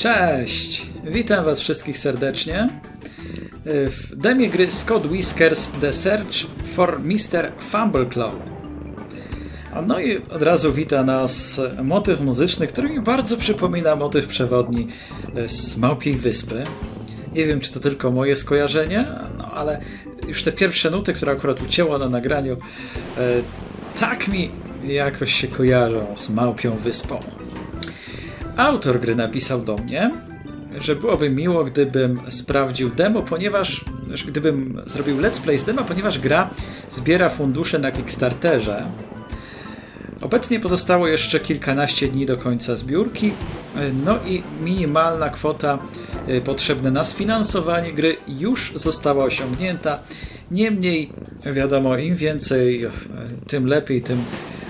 Cześć! Witam was wszystkich serdecznie w demie gry Scott Whiskers The Search for Mr. Fumbleclaw. No i od razu wita nas motyw muzyczny, który mi bardzo przypomina motyw przewodni z Małpiej Wyspy. Nie wiem, czy to tylko moje skojarzenie, no ale już te pierwsze nuty, które akurat ucięło na nagraniu, tak mi jakoś się kojarzą z Małpią Wyspą. Autor gry napisał do mnie, że byłoby miło, gdybym sprawdził demo, gdybym zrobił let's play z demo, ponieważ gra zbiera fundusze na Kickstarterze. Obecnie pozostało jeszcze kilkanaście dni do końca zbiórki, no i minimalna kwota potrzebna na sfinansowanie gry już została osiągnięta. Niemniej, wiadomo, im więcej, tym lepiej, tym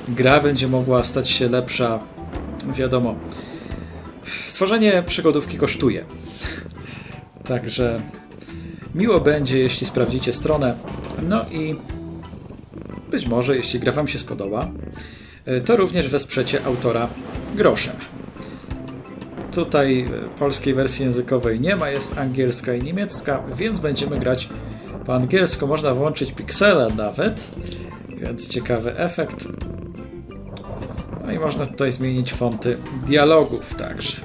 gra będzie mogła stać się lepsza. Wiadomo, stworzenie przygodówki kosztuje. Także miło będzie, jeśli sprawdzicie stronę. No i być może, jeśli gra wam się spodoba, to również wesprzecie autora groszem. Tutaj polskiej wersji językowej nie ma, jest angielska i niemiecka, więc będziemy grać po angielsku. Można włączyć piksele nawet, więc ciekawy efekt. No i można tutaj zmienić fonty dialogów także.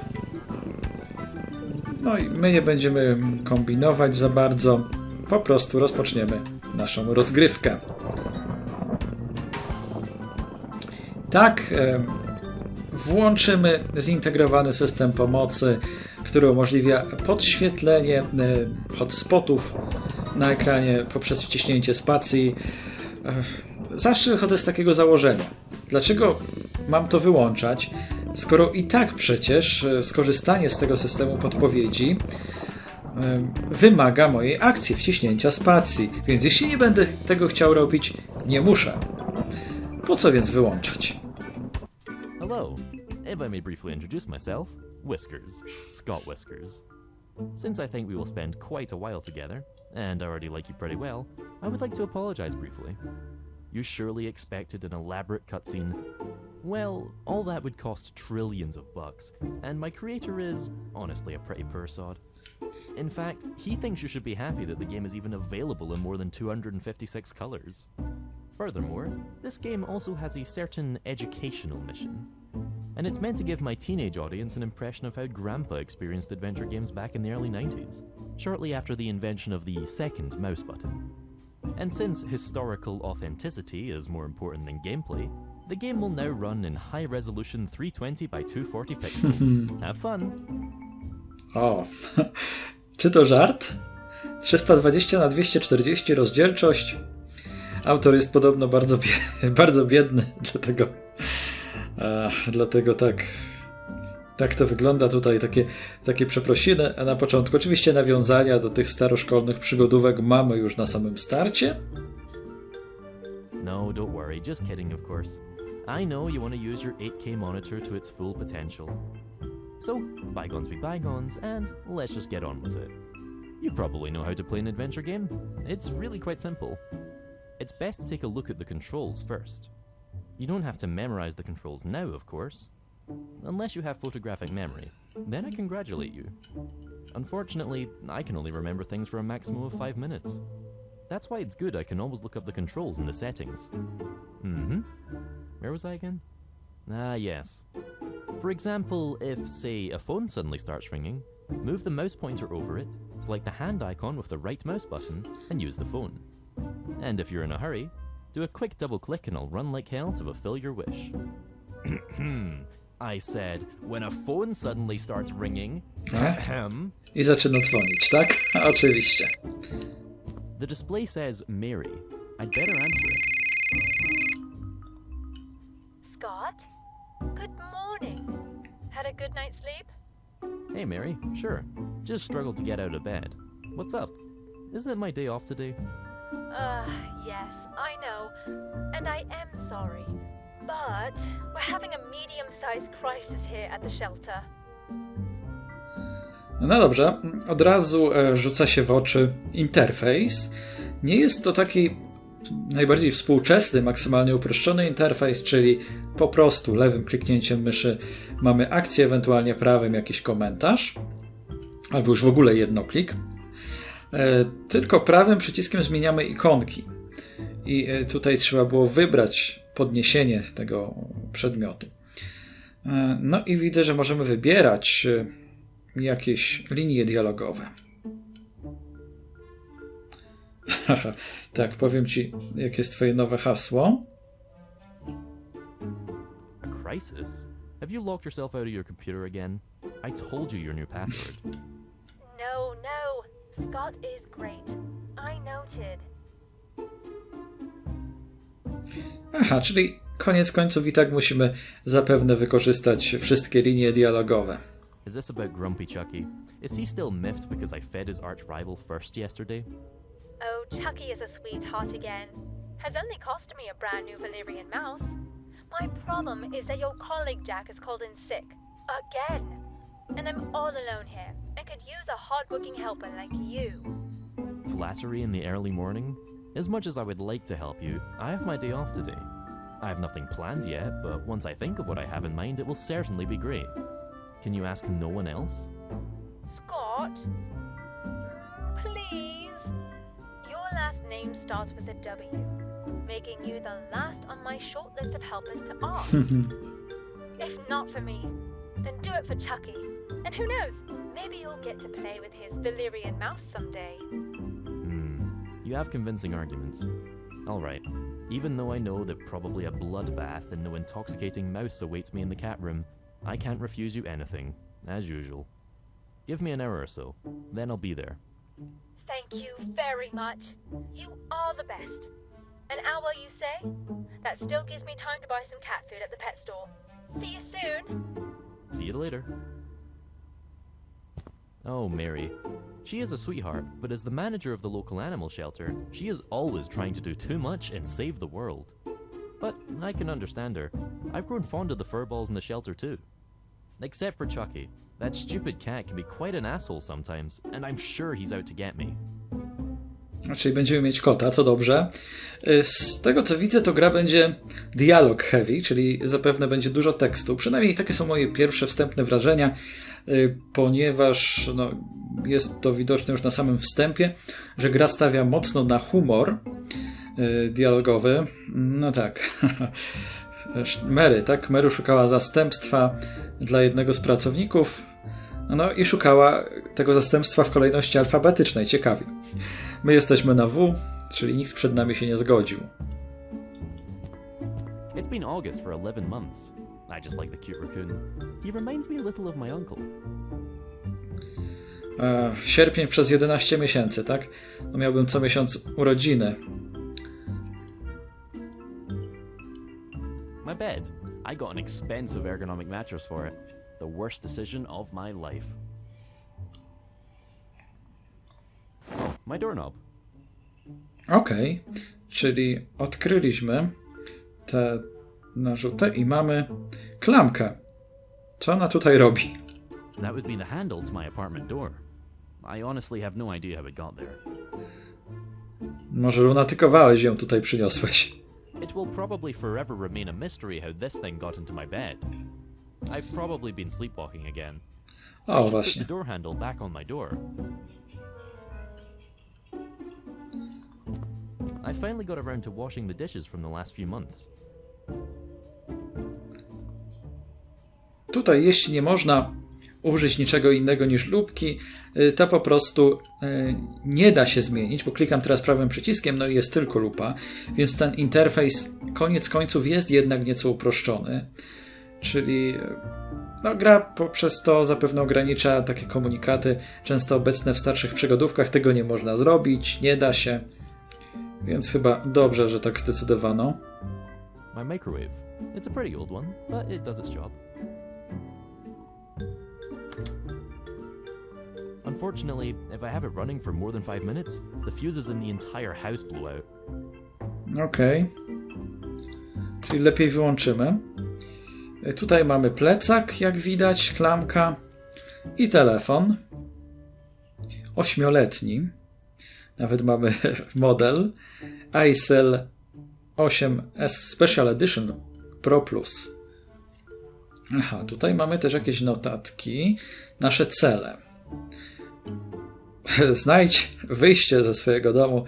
No i my nie będziemy kombinować za bardzo, po prostu rozpoczniemy naszą rozgrywkę. Tak, włączymy zintegrowany system pomocy, który umożliwia podświetlenie hotspotów na ekranie poprzez wciśnięcie spacji. Zawsze wychodzę z takiego założenia. Dlaczego mam to wyłączać, skoro i tak przecież skorzystanie z tego systemu podpowiedzi wymaga mojej akcji, wciśnięcia spacji. Więc jeśli nie będę tego chciał robić, nie muszę. Po co więc wyłączać? Hello. If I may briefly introduce myself, Whiskers, Scott Whiskers. Since I think we will spend quite a while together, and I already like you pretty well, I would like to apologize briefly. You surely expected an elaborate cutscene. Well, all that would cost trillions of bucks, and my creator is, honestly, a pretty poor sod. In fact, he thinks you should be happy that the game is even available in more than 256 colors. Furthermore, this game also has a certain educational mission, and it's meant to give my teenage audience an impression of how Grandpa experienced adventure games back in the early 90s, shortly after the invention of the second mouse button. And since historical authenticity is more important than gameplay, the game will now run in high-resolution 320 by 240 pixels. Have fun! O, czy to żart? 320 na 240 rozdzielczość. Autor jest podobno bardzo biedny, dlatego tak to wygląda tutaj, takie przeprosiny na początku. Oczywiście nawiązania do tych staroszkolnych przygodówek mamy już na samym starcie. No, don't worry, just kidding of course. I know you want to use your 8K monitor to its full potential. So, bygones be bygones, and let's just get on with it. You probably know how to play an adventure game. It's really quite simple. It's best to take a look at the controls first. You don't have to memorize the controls now, of course. Unless you have photographic memory, then I congratulate you. Unfortunately, I can only remember things for a maximum of 5 minutes. That's why it's good I can always look up the controls in the settings. Where was I again? Yes. For example, if, say, a phone suddenly starts ringing, move the mouse pointer over it, select the hand icon with the right mouse button, and use the phone. And if you're in a hurry, do a quick double click and I'll run like hell to fulfill your wish. I said, when a phone suddenly starts ringing... I zaczyna dzwonić, tak? Oczywiście. The display says Mary. I'd better answer it. Scott? Good morning. Had a good night's sleep? Hey, Mary. Sure. Just struggled to get out of bed. What's up? Isn't it my day off today? Yes, I know. And I am sorry. But we're having a medium-sized crisis here at the shelter. No dobrze, od razu rzuca się w oczy interfejs. Nie jest to taki najbardziej współczesny, maksymalnie uproszczony interfejs, czyli po prostu lewym kliknięciem myszy mamy akcję, ewentualnie prawym jakiś komentarz, albo już w ogóle jednoklik. Tylko prawym przyciskiem zmieniamy ikonki. I tutaj trzeba było wybrać podniesienie tego przedmiotu. No i widzę, że możemy wybierać jakieś linie dialogowe. Tak, powiem ci, jakie jest twoje nowe hasło. A crisis? Have you locked yourself out of your computer again? I told you your new password. No, no. Scott is great. I noted. Aha, czyli koniec końców i tak musimy zapewne wykorzystać wszystkie linie dialogowe. Is this about Grumpy Chucky? Is he still miffed because I fed his arch rival first yesterday? Oh, Chucky is a sweetheart again. Has only cost me a brand new Valyrian mouse. My problem is that your colleague Jack has called in sick. Again. And I'm all alone here and could use a hard-working helper like you. Flattery in the early morning? As much as I would like to help you, I have my day off today. I have nothing planned yet, but once I think of what I have in mind, it will certainly be great. Can you ask no one else? Scott? Please? Your last name starts with a W, making you the last on my short list of helpers to ask. If not for me, then do it for Chucky. And who knows, maybe you'll get to play with his Valyrian mouse someday. You have convincing arguments. Alright, even though I know that probably a bloodbath and no intoxicating mouse awaits me in the cat room, I can't refuse you anything, as usual. Give me an hour or so, then I'll be there. Thank you very much. You are the best. An hour, you say? That still gives me time to buy some cat food at the pet store. See you soon. See you later. Oh, Mary. She is a sweetheart, but as the manager of the local animal shelter, she is always trying to do too much and save the world. But I can understand her. I've grown fond of the furballs in the shelter too. Except for Chucky. That stupid cat can be quite an asshole sometimes, and I'm sure he's out to get me. Czyli będziemy mieć kota, to dobrze. Z tego co widzę, to gra będzie dialog heavy, czyli zapewne będzie dużo tekstu. Przynajmniej takie są moje pierwsze wstępne wrażenia, ponieważ jest to widoczne już na samym wstępie, że gra stawia mocno na humor dialogowy. No tak. Mary, tak? Mary szukała zastępstwa dla jednego z pracowników, no i szukała tego zastępstwa w kolejności alfabetycznej. Ciekawie. My jesteśmy na W, czyli nikt przed nami się nie zgodził. It's been August for 11 months. I just like the cute raccoon. He reminds me a little of my uncle. Sierpień przez 11 miesięcy, tak? No miałbym co miesiąc urodziny. My bed. I got an expensive ergonomic mattress for it. The worst decision of my life. Oh, my doorknob. Okej, czyli odkryliśmy te narzuty i mamy klamkę. Co ona tutaj robi? That would be the handle to my apartment door. I honestly have no idea how it got there. Może lunatykowałeś ją tutaj przyniosłeś. It will probably forever remain a mystery how this thing got into my bed. I've probably been sleepwalking again. O, Put właśnie. the door handle back on my door. I finally got around to washing the dishes from the last few months. Tutaj, jeśli nie można użyć niczego innego niż lubki, to po prostu nie da się zmienić, bo klikam teraz prawym przyciskiem, no i jest tylko lupa, więc ten interfejs koniec końców jest jednak nieco uproszczony, czyli gra poprzez to zapewne ogranicza takie komunikaty często obecne w starszych przygodówkach, tego nie można zrobić, nie da się, więc chyba dobrze, że tak zdecydowano. My microwave. It's a pretty old one, but it does its job. Unfortunately, if I have it running for more than 5 minutes, the fuses in the entire house blow out. Okej. Czyli lepiej wyłączymy. Tutaj mamy plecak, jak widać, klamka i telefon. 8-letni. Nawet mamy model iCell 8S Special Edition Pro Plus. Aha, tutaj mamy też jakieś notatki. Nasze cele. Znajdź wyjście ze swojego domu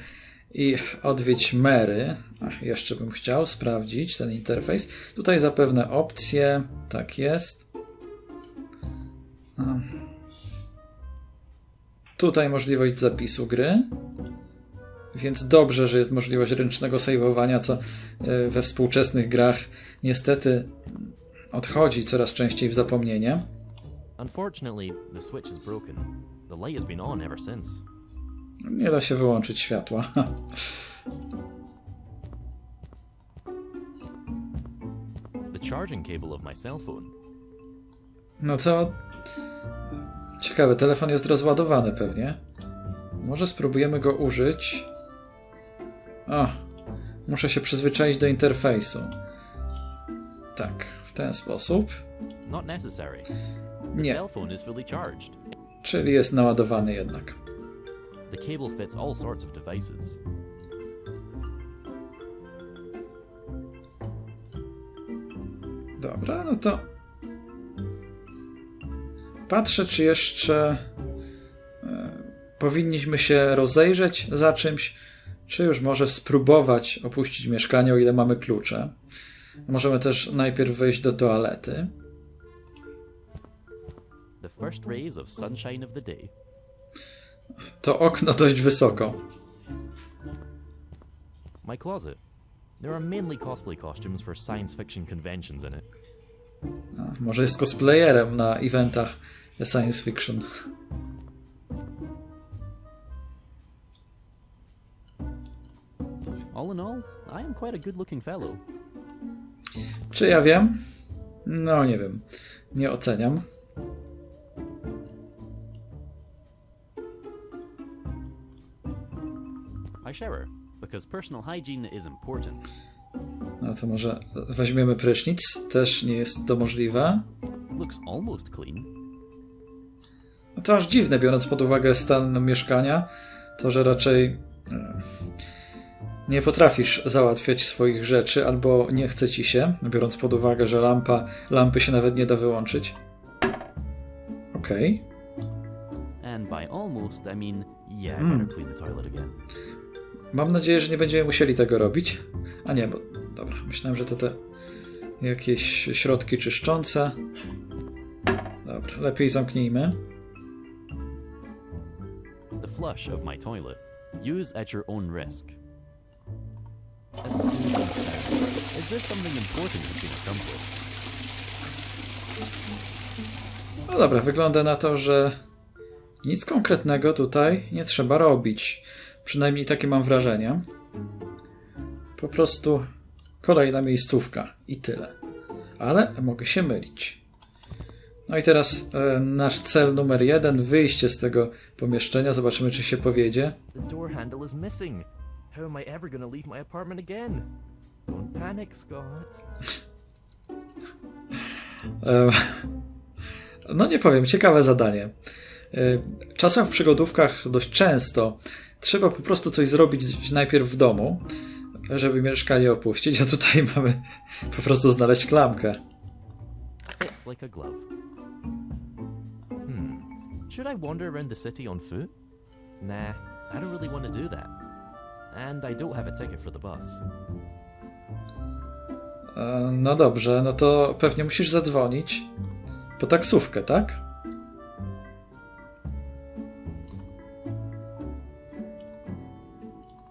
i odwiedź Mary. Ach, jeszcze bym chciał sprawdzić ten interfejs. Tutaj zapewne opcje. Tak jest. Tutaj możliwość zapisu gry. Więc dobrze, że jest możliwość ręcznego saveowania, co we współczesnych grach niestety odchodzi coraz częściej w zapomnienie. Unfortunately, the switch is broken. The light has been on ever since. Nie da się wyłączyć światła. The charging cable of my cell phone. No to ciekawe, telefon jest rozładowany pewnie. Może spróbujemy go użyć. O, muszę się przyzwyczaić do interfejsu. Tak, w ten sposób. Not necessary. The Nie, cell phone is fully charged. czyli jest naładowany jednak. The cable fits all sorts of devices. Dobra, no to patrzę, czy jeszcze powinniśmy się rozejrzeć za czymś, czy już może spróbować opuścić mieszkanie, o ile mamy klucze. Możemy też najpierw wejść do toalety. The first rays of sunshine of the day. To okno dość wysoko. My closet. There are mainly cosplay costumes for science fiction conventions in it. A, może jest cosplayerem na eventach science fiction. All in all, I am quite a good-looking fellow. Czy ja wiem? No nie wiem. Nie oceniam. I shower, because personal hygiene is important. No to może weźmiemy prysznic. Też nie jest to możliwe. Looks almost clean. No to aż dziwne, biorąc pod uwagę stan mieszkania, to, że raczej nie potrafisz załatwiać swoich rzeczy, albo nie chce ci się, biorąc pod uwagę, że lampy się nawet nie da wyłączyć. Okej. And by almost, I mean, yeah, I better clean the toilet again. Mam nadzieję, że nie będziemy musieli tego robić. A nie, bo dobra, myślałem, że to te jakieś środki czyszczące. Dobra, lepiej zamknijmy. The flush of my toilet. Use at your own risk. A soothing sound. Is this something important you can accomplish? No dobra, wygląda na to, że nic konkretnego tutaj nie trzeba robić. Przynajmniej takie mam wrażenie. Po prostu kolejna miejscówka i tyle. Ale mogę się mylić. No i teraz nasz cel numer 1, wyjście z tego pomieszczenia. Zobaczymy, czy się powiedzie. The door handle is missing. How am I ever gonna leave my apartment again? Don't panic, Scott. No nie powiem, ciekawe zadanie. Czasem w przygodówkach dość często trzeba po prostu coś zrobić najpierw w domu, żeby mieszkanie opuścić, a tutaj mamy po prostu znaleźć klamkę. It's like a glove. Should I wander around the city on foot? Nah, I don't really want to do that. And I don't have a ticket for the bus. No dobrze, no to pewnie musisz zadzwonić po taksówkę, tak?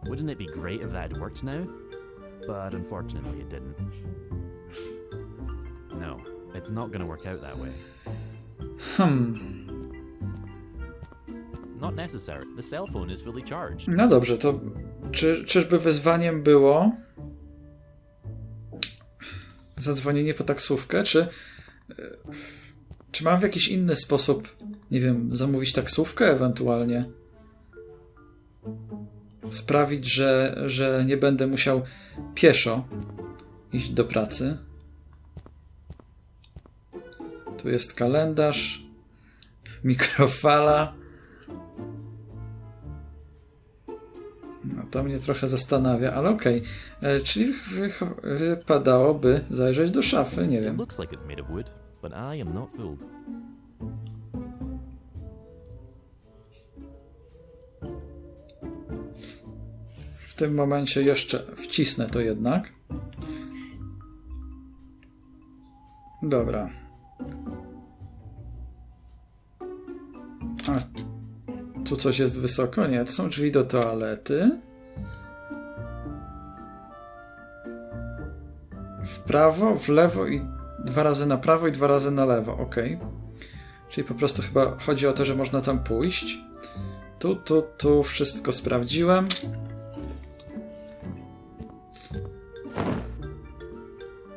Wouldn't it be great if that had worked now? But unfortunately it didn't. No, it's not gonna work out that way. Not necessary. The cell phone is fully charged. No dobrze, to czyżby wyzwaniem było zadzwonienie po taksówkę, czy mam w jakiś inny sposób, nie wiem, zamówić taksówkę ewentualnie? Sprawić, że nie będę musiał pieszo iść do pracy. Tu jest kalendarz, mikrofala. To mnie trochę zastanawia, ale okej. Czyli wypadałoby zajrzeć do szafy, nie It wiem. looks like it's made of wood, but I am not fooled. W tym momencie jeszcze wcisnę to jednak. Dobra. A, tu coś jest wysoko? Nie, to są drzwi do toalety. W prawo, w lewo i 2 razy na prawo i 2 razy na lewo. Ok. Czyli po prostu chyba chodzi o to, że można tam pójść. Tu wszystko sprawdziłem.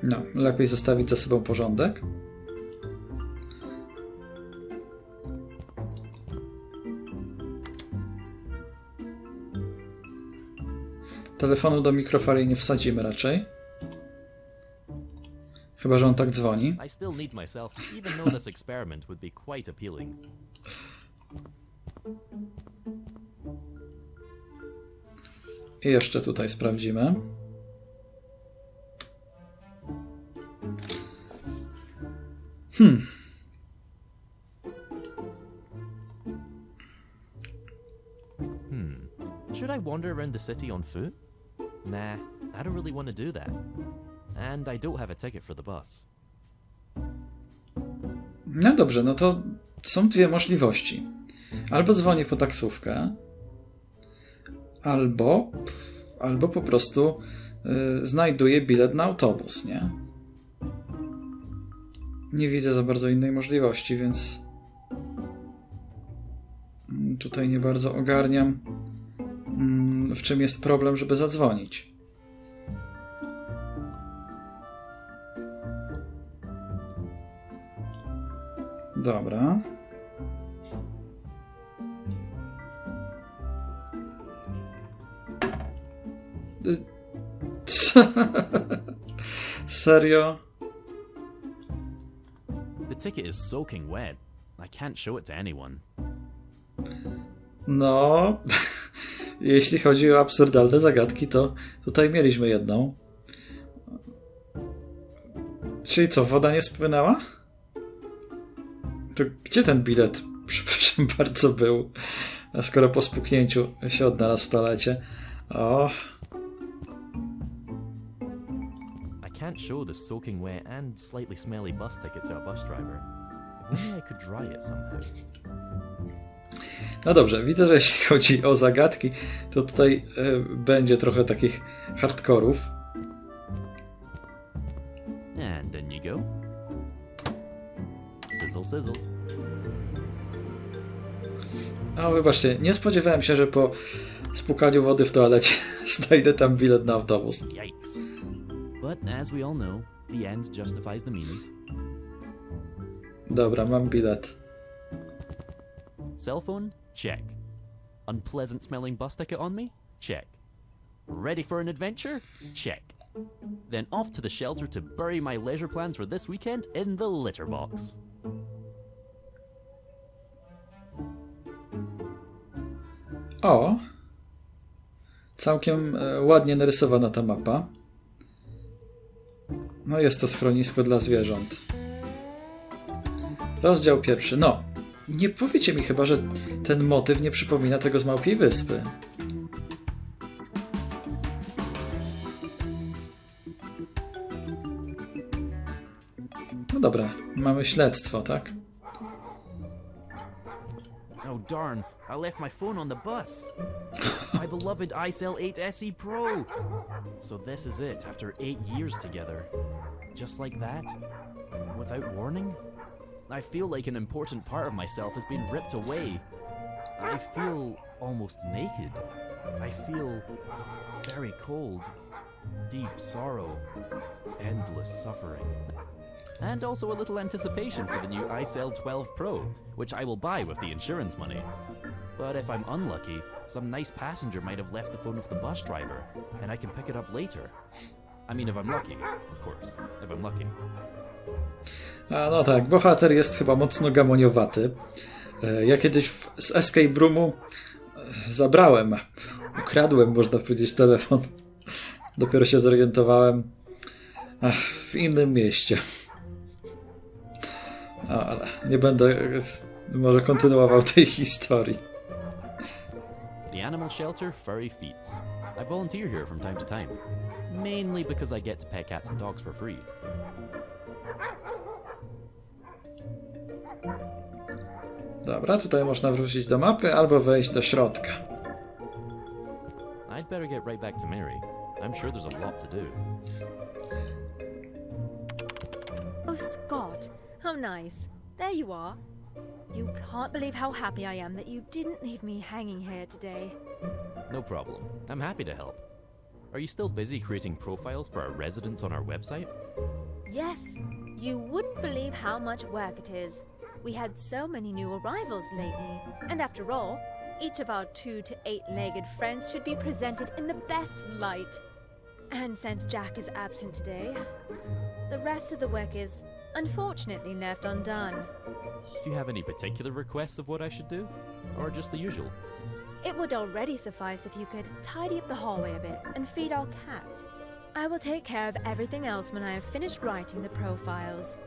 No, lepiej zostawić za sobą porządek. Telefonu do mikrofali nie wsadzimy raczej. Chyba że on tak dzwoni. I still need myself, even though this experiment would be quite appealing. I jeszcze tutaj sprawdzimy. Should I wander around the city on foot? Nah, I don't really want to do that. And I don't have a ticket for the bus. No dobrze, no to są dwie możliwości. Albo dzwonię po taksówkę, albo po prostu znajduję bilet na autobus, nie? Nie widzę za bardzo innej możliwości, więc tutaj nie bardzo ogarniam, w czym jest problem, żeby zadzwonić. Dobra. Serio? The ticket is soaking wet. I can't show it to anyone. No, jeśli chodzi o absurdalne zagadki, to tutaj mieliśmy jedną. Czyli co, woda nie spłynęła? To gdzie ten bilet, przepraszam bardzo, był? A skoro po spuknięciu się odnalazł w toalecie. O. I can't show the soaking wet and slightly smelly bus ticket to a bus driver. If only I could dry it somehow. No dobrze, widzę, że jeśli chodzi o zagadki, to tutaj będzie trochę takich hardkorów. And in you go. Sizzle, sizzle. O, wybaczcie, nie spodziewałem się, że po spłukaniu wody w toalecie znajdę tam bilet na autobus. Yikes. But as we all know, the end justifies the means. Dobra, mam bilet. Cell phone? Check. Unpleasant smelling bus ticket on me? Check. Ready for an adventure? Check. Then off to the shelter to bury my leisure plans for this weekend in the litter box. O! Całkiem ładnie narysowana ta mapa. No jest to schronisko dla zwierząt. Rozdział 1. No, nie powiecie mi chyba, że ten motyw nie przypomina tego z Małpiej Wyspy. No dobra, mamy śledztwo, tak? Oh darn, I left my phone on the bus. My beloved iCell 8 SE Pro. So this is it after 8 years together. Just like that? Without warning? I feel like an important part of myself has been ripped away. I feel almost naked. I feel very cold. Deep sorrow. Endless suffering. And also a little anticipation for the new iCell 12 Pro, which I will buy with the insurance money. But if I'm unlucky, some nice passenger might have left the phone with the bus driver, and I can pick it up later. I mean, if I'm lucky, of course. If I'm lucky. A no tak, bohater jest chyba mocno gamoniowaty. Ja kiedyś z Escape Roomu zabrałem ukradłem, można powiedzieć, telefon. Dopiero się zorientowałem. W innym mieście. No, ale nie będę może kontynuował tej historii. The animal shelter Furry Feats. I volunteer here from time to time, mainly because I get to pet cats and dogs for free. Dobra, tutaj można wrócić do mapy albo wejść do środka. I'd better get right back to Mary. I'm sure there's a lot to do. Oh, Scott, how nice. There you are. You can't believe how happy I am that you didn't leave me hanging here today. No problem. I'm happy to help. Are you still busy creating profiles for our residents on our website? Yes, you wouldn't believe how much work it is. We had so many new arrivals lately, and after all, each of our 2 to 8-legged friends should be presented in the best light. And since Jack is absent today, the rest of the work is unfortunately left undone. Do you have any particular requests of what I should do? Or just the usual? It would already suffice if you could tidy up the hallway a bit and feed our cats. I will take care of everything else when I have finished writing the profiles.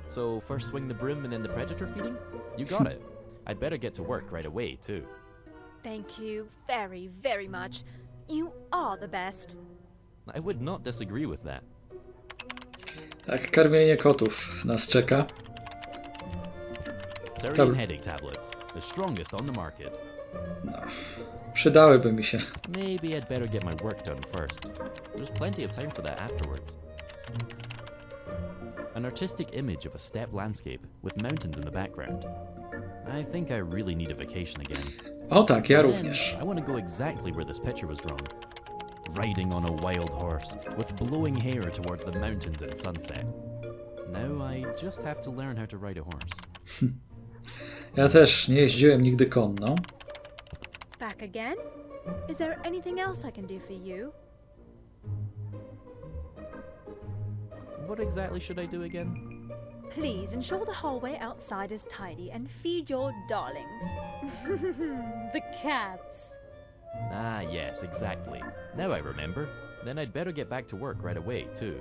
So first swing the broom and then the predator feeding? You got it. I'd better get to work right away, too. Thank you very, very much. You are the best. I would not disagree with that. Tak, karmienie kotów nas czeka. Syrian headache tablets, the strongest on the market. No, przydałyby mi się. Maybe I'd better get my work done first. There's plenty of time for that afterwards. An artistic image of a steppe landscape with mountains in the background. I think I really need a vacation again. O tak, ja Then również. I want to go exactly where this picture was drawn. Riding on a wild horse, with blowing hair towards the mountains at sunset. Now I just have to learn how to ride a horse. Ja też nie jeździłem nigdy konno. Back again? Is there anything else I can do for you? What exactly should I do again? Please ensure the hallway outside is tidy and feed your darlings. The cats. Ah, yes, exactly. Now I remember. Then I'd better get back to work right away, too.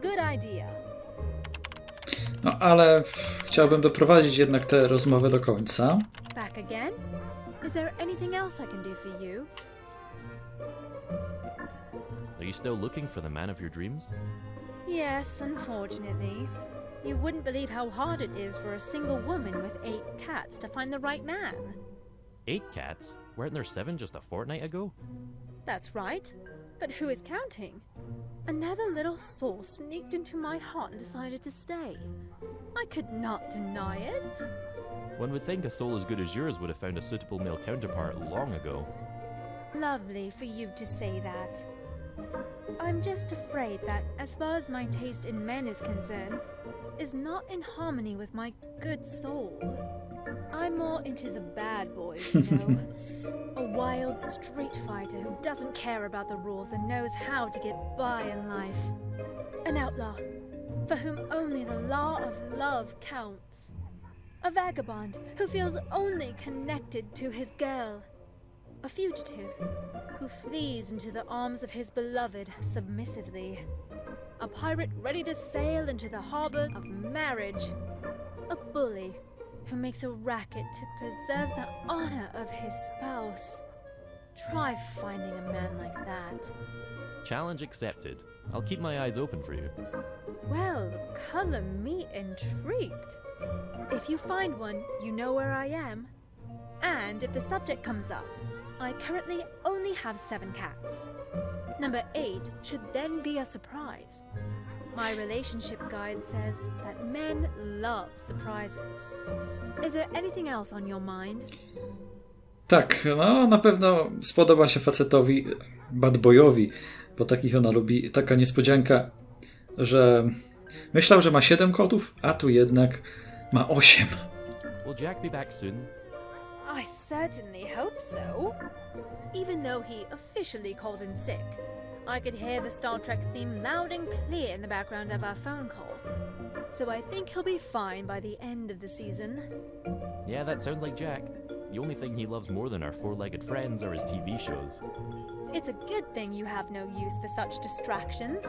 Good idea. No ale chciałbym doprowadzić jednak tę rozmowę do końca. Back again? Is there anything else I can do for you? Are you still looking for the man of your dreams? Yes, unfortunately. You wouldn't believe how hard it is for a single woman with 8 cats to find the right man. 8 cats? Weren't there 7 just a fortnight ago? That's right. But who is counting? Another little soul sneaked into my heart and decided to stay. I could not deny it. One would think a soul as good as yours would have found a suitable male counterpart long ago. Lovely for you to say that. I'm just afraid that, as far as my taste in men is concerned, is not in harmony with my good soul. I'm more into the bad boys, you know. A wild street fighter who doesn't care about the rules and knows how to get by in life. An outlaw, for whom only the law of love counts. A vagabond who feels only connected to his girl. A fugitive who flees into the arms of his beloved submissively. A pirate ready to sail into the harbor of marriage. A bully who makes a racket to preserve the honor of his spouse. Try finding a man like that. Challenge accepted. I'll keep my eyes open for you. Well, color me intrigued. If you find one, you know where I am. And if the subject comes up, I currently only have 7 cats. Number 8 should then be a surprise. My relationship guide says that men love surprises. Is there anything else on your mind? Tak, no na pewno spodoba się facetowi, bad boyowi, bo takich ona lubi. Taka niespodzianka, że myślał, że ma 7 kotów, a tu jednak ma 8. Will Jack be back soon? I certainly hope so. Even though he officially called in sick, I could hear the Star Trek theme loud and clear in the background of our phone call. So I think he'll be fine by the end of the season. Yeah, that sounds like Jack. The only thing he loves more than our four-legged friends are his TV shows. It's a good thing you have no use for such distractions.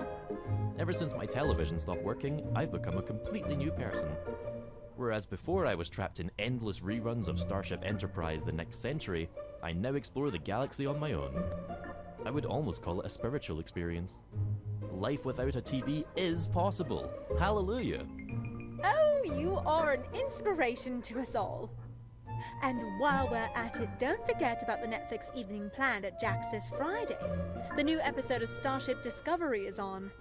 Ever since my television stopped working, I've become a completely new person. Whereas before I was trapped in endless reruns of Starship Enterprise the next century, I now explore the galaxy on my own. I would almost call it a spiritual experience. Life without a TV is possible. Hallelujah! Oh, you are an inspiration to us all. And while we're at it, don't forget about the Netflix evening planned at Jack's this Friday. The new episode of Starship Discovery is on.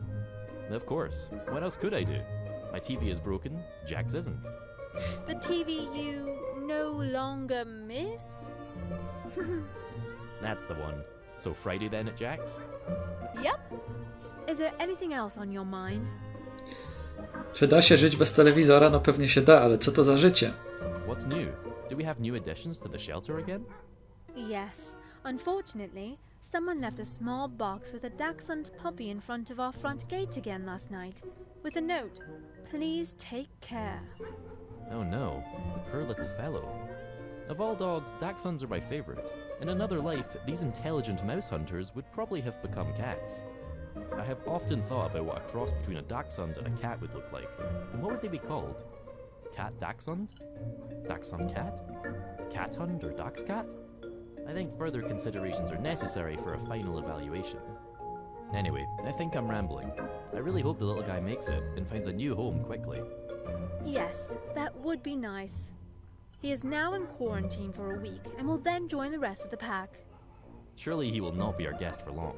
Of course. What else could I do? My TV is broken, Jack's isn't. The TV you no longer miss? That's the one. So Friday then at Jack's? Yep. Is there anything else on your mind? Czy da się żyć bez telewizora? No pewnie się da, ale co to za życie? What's new? Do we have new additions to the shelter again? Yes. Unfortunately, someone left a small box with a dachshund puppy in front of our front gate again last night, with a note, "Please take care." Oh no, the poor little fellow. Of all dogs, dachshunds are my favorite. In another life, these intelligent mouse hunters would probably have become cats. I have often thought about what a cross between a dachshund and a cat would look like. And what would they be called? Cat dachshund? Dachshund cat? Cat hund or dachs cat? I think further considerations are necessary for a final evaluation. Anyway, I think I'm rambling. I really hope the little guy makes it and finds a new home quickly. Yes, that would be nice. He is now in quarantine for a week and will then join the rest of the pack. Surely he will not be our guest for long.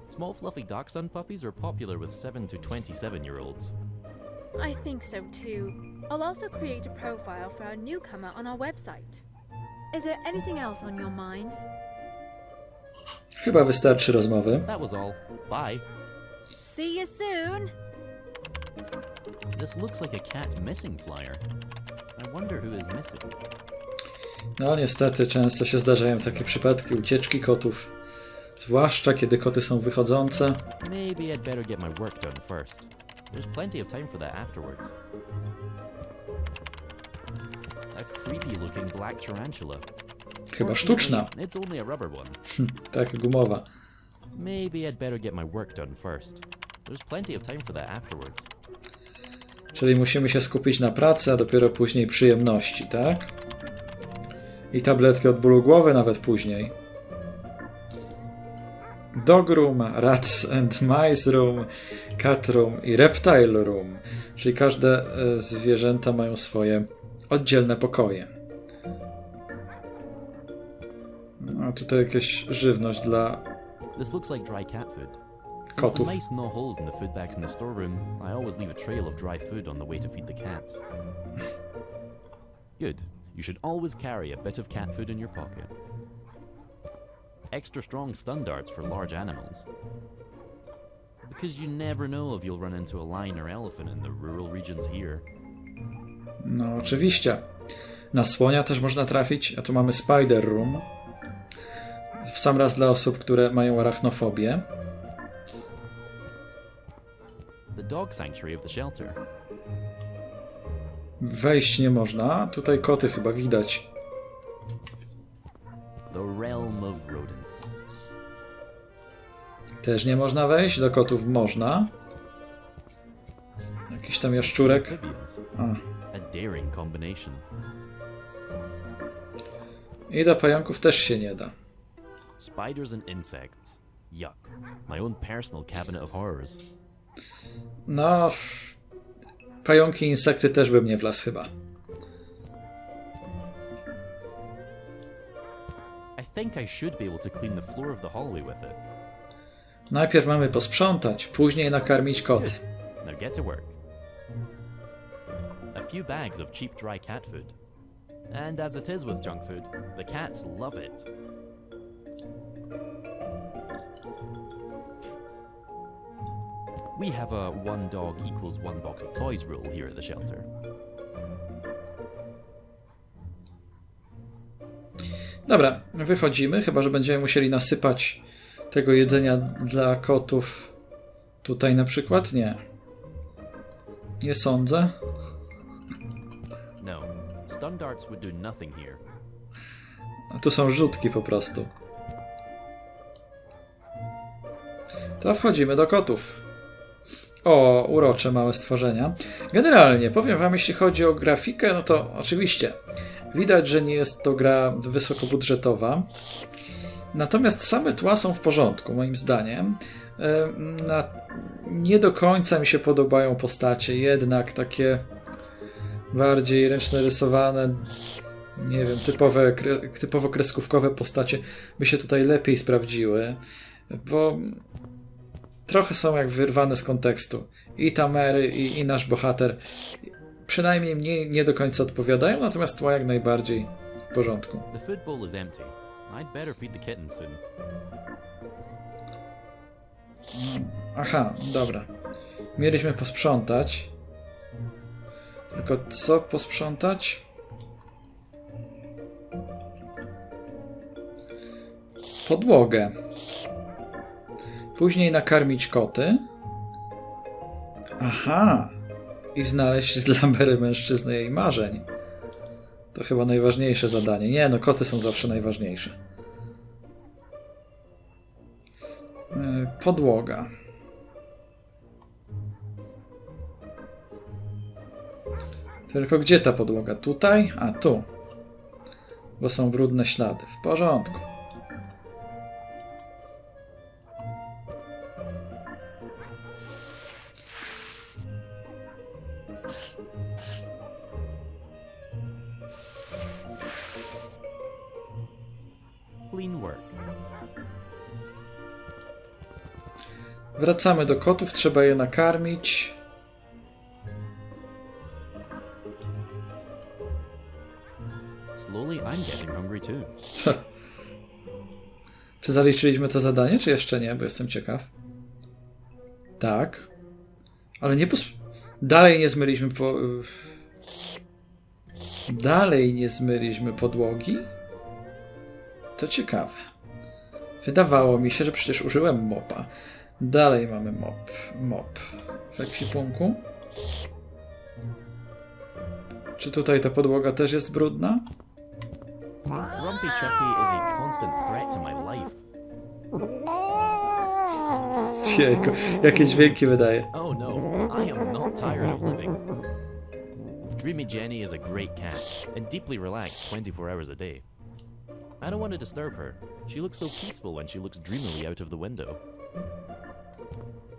Small fluffy dachshund puppies are popular with 7 to 27-year-olds. I think so too. I'll also create a profile for our newcomer on our website. Is there anything else on your mind? Chyba wystarczy rozmowy. That was all. Bye. See you soon! This looks like a cat missing flyer. I wonder who is missing. No niestety często się zdarzają takie przypadki ucieczki kotów. Zwłaszcza kiedy koty są wychodzące. Maybe I'd better get my work done first. There's plenty of time for that afterwards. A creepy looking black tarantula. Chyba sztuczna. It's only a rubber one. Tak, gumowa. Maybe I'd better get my work done first. There's plenty of time for that afterwards. Czyli musimy się skupić na pracy, a dopiero później przyjemności, tak? I tabletki od bólu głowy nawet później. Dog room, rats and mice room, cat room i reptile room. Czyli każde zwierzęta mają swoje oddzielne pokoje. A tutaj jakaś żywność dla This looks like dry cat food. Since kotów. the mice gnaw holes in the food bags in the storeroom, I always leave a trail of dry food on the way to feed the cats. Good. You should always carry a bit of cat food in your pocket. Extra strong stun darts for large animals. Because you never know if you'll run into a lion or elephant in the rural regions here. No oczywiście. Na słonia też można trafić, a tu mamy spider room. W sam raz dla osób, które mają arachnofobię. The dog sanctuary of the shelter. Wejść nie można. Tutaj koty chyba widać. The realm of rodents. Też nie można wejść. Do kotów można. Jakiś tam jaszczurek. Amphibians. A. A daring combination. I do pająków też się nie da. Spiders and insects. Yuck. My own personal cabinet of horrors. No, pająki i insekty też bym nie wlazł chyba. I think I should be able to clean the floor of the hallway with it. Najpierw mamy posprzątać, później nakarmić koty. Good. Now get to work. A few bags of cheap dry cat food. And as it is with junk food, the cats love it. We have a one dog equals one box of toys rule here at the shelter. Dobra, wychodzimy, chyba że będziemy musieli nasypać tego jedzenia dla kotów tutaj na przykład. Nie. Nie sądzę. No, stun darts would do nothing here. A tu są rzutki po prostu. To wchodzimy do kotów. O, urocze małe stworzenia. Generalnie, powiem wam, jeśli chodzi o grafikę, no to oczywiście widać, że nie jest to gra wysokobudżetowa. Natomiast same tła są w porządku, moim zdaniem. Nie do końca mi się podobają postacie, jednak takie bardziej ręcznie rysowane, nie wiem, typowo kreskówkowe postacie by się tutaj lepiej sprawdziły, bo trochę są jak wyrwane z kontekstu. I ta Mary, i nasz bohater przynajmniej mnie nie do końca odpowiadają, natomiast tła jak najbardziej w porządku. The food bowl is empty. I'd better feed the kitten soon. Aha, dobra. Mieliśmy posprzątać. Tylko co posprzątać? Podłogę. Później nakarmić koty. Aha. I znaleźć dla Mary mężczyznę jej marzeń. To chyba najważniejsze zadanie. Nie, no koty są zawsze najważniejsze. Podłoga. Tylko gdzie ta podłoga? Tutaj? A, tu. Bo są brudne ślady. W porządku. Clean work. Wracamy do kotów, trzeba je nakarmić. Slowly, I'm getting hungry too. Czy zaliczyliśmy to zadanie, czy jeszcze nie? Bo jestem ciekaw. Tak. Ale nie dalej nie zmyliśmy Dalej nie zmyliśmy podłogi? To ciekawe. Wydawało mi się, że przecież użyłem mopa. Dalej mamy mop w ekwipunku. Czy tutaj ta podłoga też jest brudna? Grumpy Chucky is a constant threat to my life. Jejku, jakie dźwięki wydaje. Oh no, I am not tired of living. Dreamy Jenny is a great cat and deeply relaxed 24 hours a day. I don't want to disturb her. She looks so peaceful when she looks dreamily out of the window.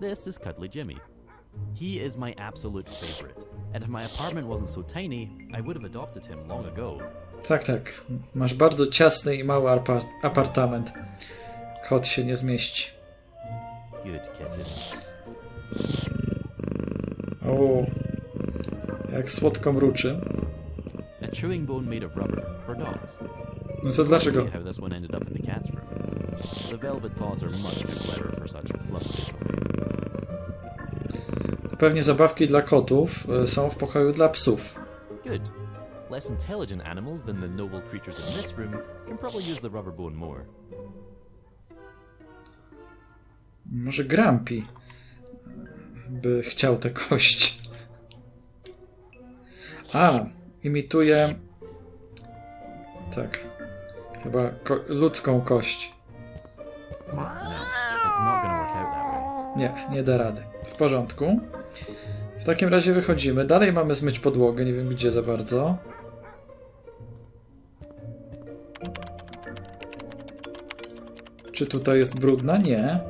This is Cuddly Jimmy. He is my absolute favorite, and if my apartment wasn't so tiny, I would have adopted him long ago. Tak, tak. Masz bardzo ciasny i mały apartament. Kot się nie zmieści. Good kitten. O, jak słodko mruczy. A chewing bone made of rubber for dogs. No to dlaczego? How this one ended up in the cat's room. The velvet paws are much too clever for such fluffy toys. Pewnie zabawki dla kotów są w pokoju dla psów. Good. Less intelligent animals than the noble creatures in this room can probably use the rubber bone more. Może Grumpy by chciał tę kość. A, imituje... Tak. Chyba ludzką kość. No, it's not gonna work out that way. Nie, nie da rady. W porządku. W takim razie wychodzimy. Dalej mamy zmyć podłogę, nie wiem gdzie za bardzo. Czy tutaj jest brudna? Nie.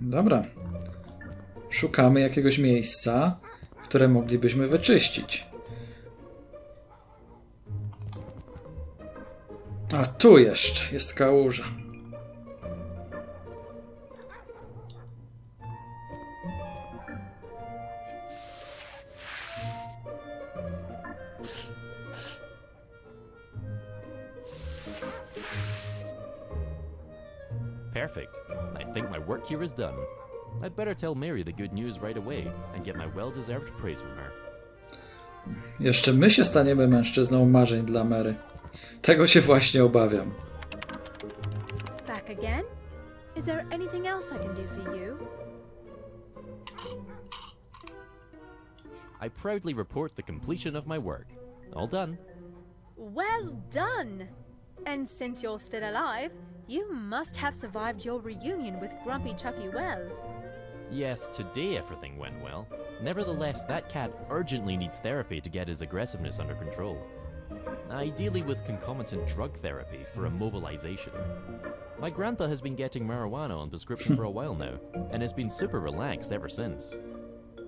Dobra. Szukamy jakiegoś miejsca, które moglibyśmy wyczyścić. A tu jeszcze jest kałuża. Perfect. I think my work here is done. I'd better tell Mary the good news right away and get my well-deserved praise from her. Jeszcze my się staniemy mężczyzną marzeń dla Mary. Tego się właśnie obawiam. Back again? Is there anything else I can do for you? I proudly report the completion of my work. All done. Well done! And since you're still alive, you must have survived your reunion with Grumpy Chucky well. Yes, today everything went well. Nevertheless, that cat urgently needs therapy to get his aggressiveness under control. Ideally with concomitant drug therapy for immobilization. My grandpa has been getting marijuana on prescription for a while now, and has been super relaxed ever since.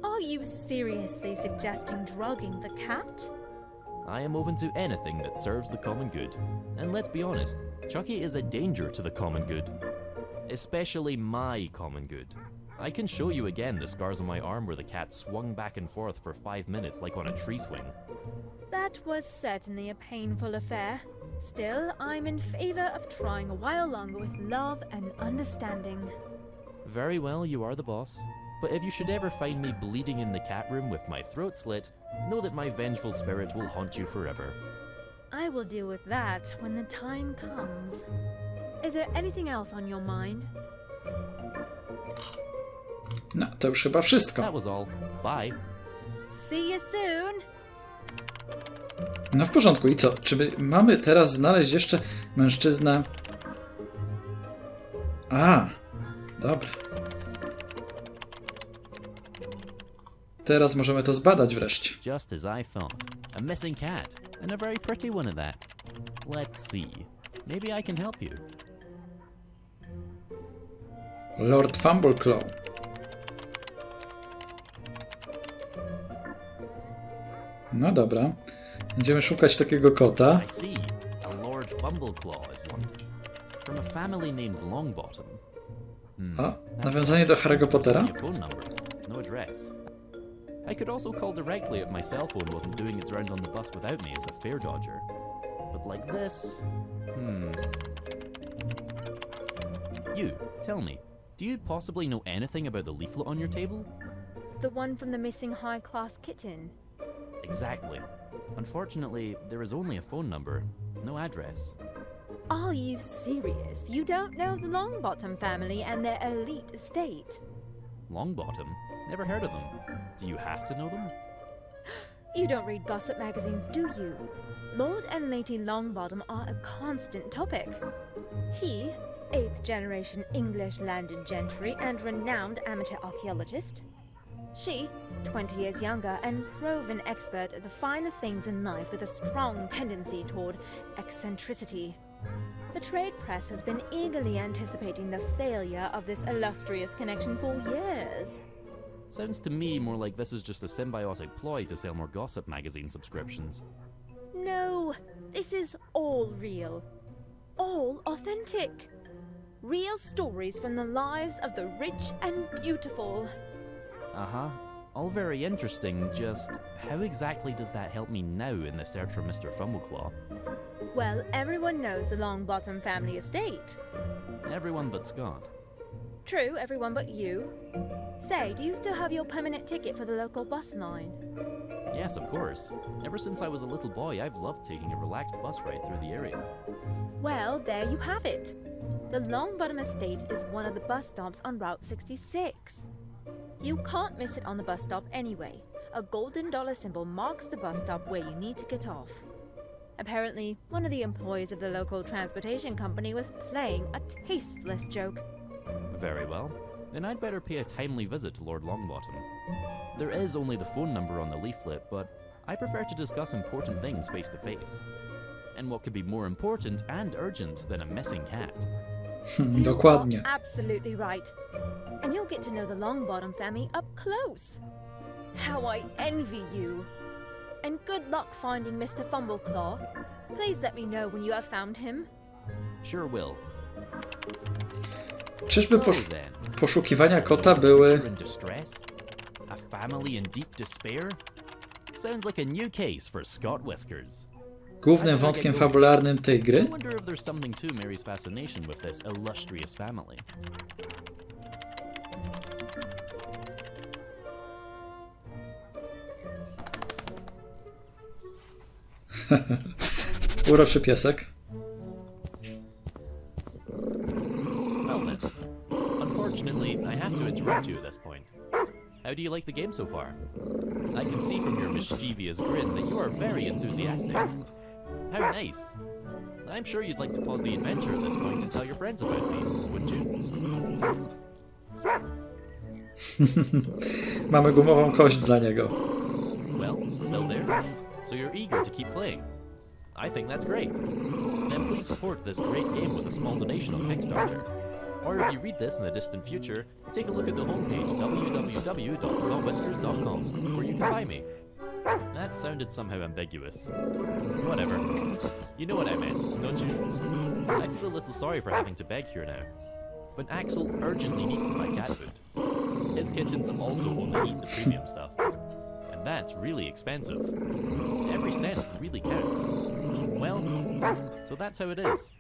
Are you seriously suggesting drugging the cat? I am open to anything that serves the common good. And let's be honest, Chucky is a danger to the common good. Especially my common good. I can show you again the scars on my arm where the cat swung back and forth for 5 minutes like on a tree swing. That was certainly a painful affair. Still, I'm in favor of trying a while longer with love and understanding. Very well, you are the boss. But if you should ever find me bleeding in the cat room with my throat slit, know that my vengeful spirit will haunt you forever. I will deal with that when the time comes. Is there anything else on your mind? No, to już chyba wszystko. That was all. Bye. See you soon! No w porządku, i co? Czy mamy teraz znaleźć jeszcze mężczyznę? A, dobra. Teraz możemy to zbadać wreszcie. Just as I thought. A missing cat, and a very pretty one at that. Let's see. Maybe I can help you. Lord Fumbleclaw. No dobra. Będziemy szukać takiego kota. I see. A Lord Fumbleclaw is wanted. From a family named Longbottom. O, nawiązanie do Harry'ego Pottera? A phone number, no address. I could also call directly if my cell phone wasn't doing its rounds on the bus without me as a fare dodger. But like this... You, tell me, do you possibly know anything about the leaflet on your table? The one from the missing high-class kitten. Exactly. Unfortunately, there is only a phone number, no address. Are you serious? You don't know the Longbottom family and their elite estate? Longbottom? Never heard of them. Do you have to know them? You don't read gossip magazines, do you? Lord and Lady Longbottom are a constant topic. He, 8th generation English landed gentry and renowned amateur archaeologist. She, 20 years younger and proven expert at the finer things in life with a strong tendency toward eccentricity. The trade press has been eagerly anticipating the failure of this illustrious connection for years. Sounds to me more like this is just a symbiotic ploy to sell more gossip magazine subscriptions. No, this is all real. All authentic. Real stories from the lives of the rich and beautiful. Uh-huh. All very interesting, just how exactly does that help me now in the search for Mr. Fumbleclaw? Well, everyone knows the Longbottom family estate. Everyone but Scott. True, everyone but you. Say, do you still have your permanent ticket for the local bus line? Yes, of course. Ever since I was a little boy, I've loved taking a relaxed bus ride through the area. Well, there you have it. The Longbottom estate is one of the bus stops on Route 66. You can't miss it on the bus stop anyway. A golden dollar symbol marks the bus stop where you need to get off. Apparently, one of the employees of the local transportation company was playing a tasteless joke. Very well. Then I'd better pay a timely visit to Lord Longbottom. There is only the phone number on the leaflet, but I prefer to discuss important things face to face. And what could be more important and urgent than a missing cat? Dokładnie. Absolutely right. And you'll get to know the Longbottom family up close. How I envy you. And good luck finding Mr. Fumbleclaw. Please let me know when you have found him. Sure will. Czyżby So then, poszukiwania kota były... in distress? A family in deep despair? Sounds like a new case for Scott Whiskers. głównym wątkiem fabularnym tej I gry? wonder if there's something to Mary's fascination with this illustrious family. Uroczy piesek. Well then, we're up to at this point. How do you like the game so far? I can see from your mischievous grin that you are very enthusiastic. How nice. I'm sure you'd like to pause the adventure at this point and tell your friends about me, wouldn't you? Mamy gumową kość dla niego. Well, still there? So you're eager to keep playing? I think that's great. Then please support this great game with a small donation on Kickstarter. Or if you read this in the distant future, take a look at the homepage www.scottwhiskers.com, where you can buy me. That sounded somehow ambiguous. Whatever. You know what I meant, don't you? I feel a little sorry for having to beg here now. But Axel urgently needs to buy cat food. His kittens also only eat the premium stuff. And that's really expensive. Every cent really counts. Well, so that's how it is.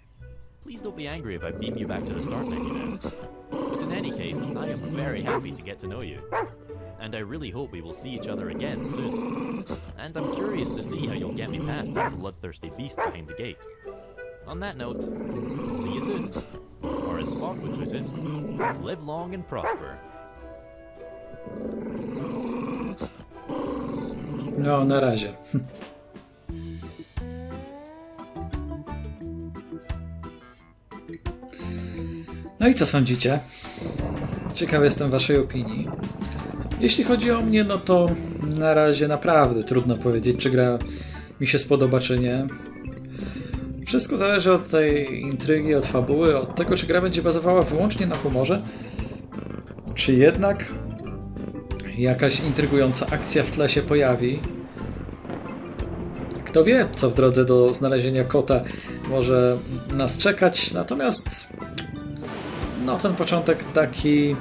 Please don't be angry if I beam you back to the start menu now. But in any case, I am very happy to get to know you. And I really hope we will see each other again soon. And I'm curious to see how you'll get me past that bloodthirsty beast behind the gate. On that note, see you soon. Or as Spock would put it, live long and prosper. No, na razie. No i co sądzicie? Ciekawy jestem waszej opinii. Jeśli chodzi o mnie, no to na razie naprawdę trudno powiedzieć, czy gra mi się spodoba, czy nie. Wszystko zależy od tej intrygi, od fabuły, od tego, czy gra będzie bazowała wyłącznie na humorze, czy jednak jakaś intrygująca akcja w tle się pojawi. Kto wie, co w drodze do znalezienia kota może nas czekać, natomiast no, ten początek taki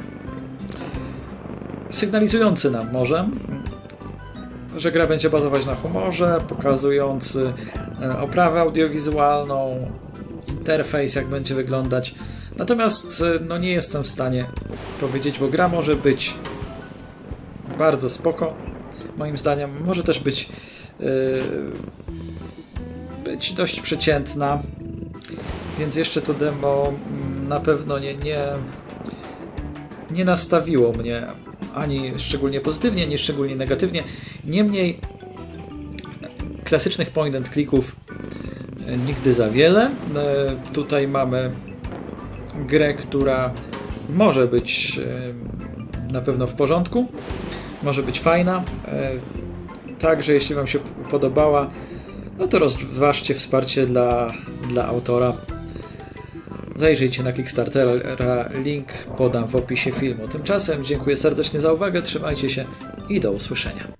sygnalizujący nam może, że gra będzie bazować na humorze, pokazujący oprawę audiowizualną, interfejs, jak będzie wyglądać. Natomiast no, nie jestem w stanie powiedzieć, bo gra może być bardzo spoko, moim zdaniem. Może też być dość przeciętna, więc jeszcze to demo na pewno nie nastawiło mnie ani szczególnie pozytywnie, ani szczególnie negatywnie. Niemniej klasycznych point and clicków nigdy za wiele. Tutaj mamy grę, która może być na pewno w porządku, może być fajna. Także jeśli wam się podobała, no to rozważcie wsparcie dla autora. Zajrzyjcie na Kickstartera, link podam w opisie filmu. Tymczasem dziękuję serdecznie za uwagę, trzymajcie się i do usłyszenia.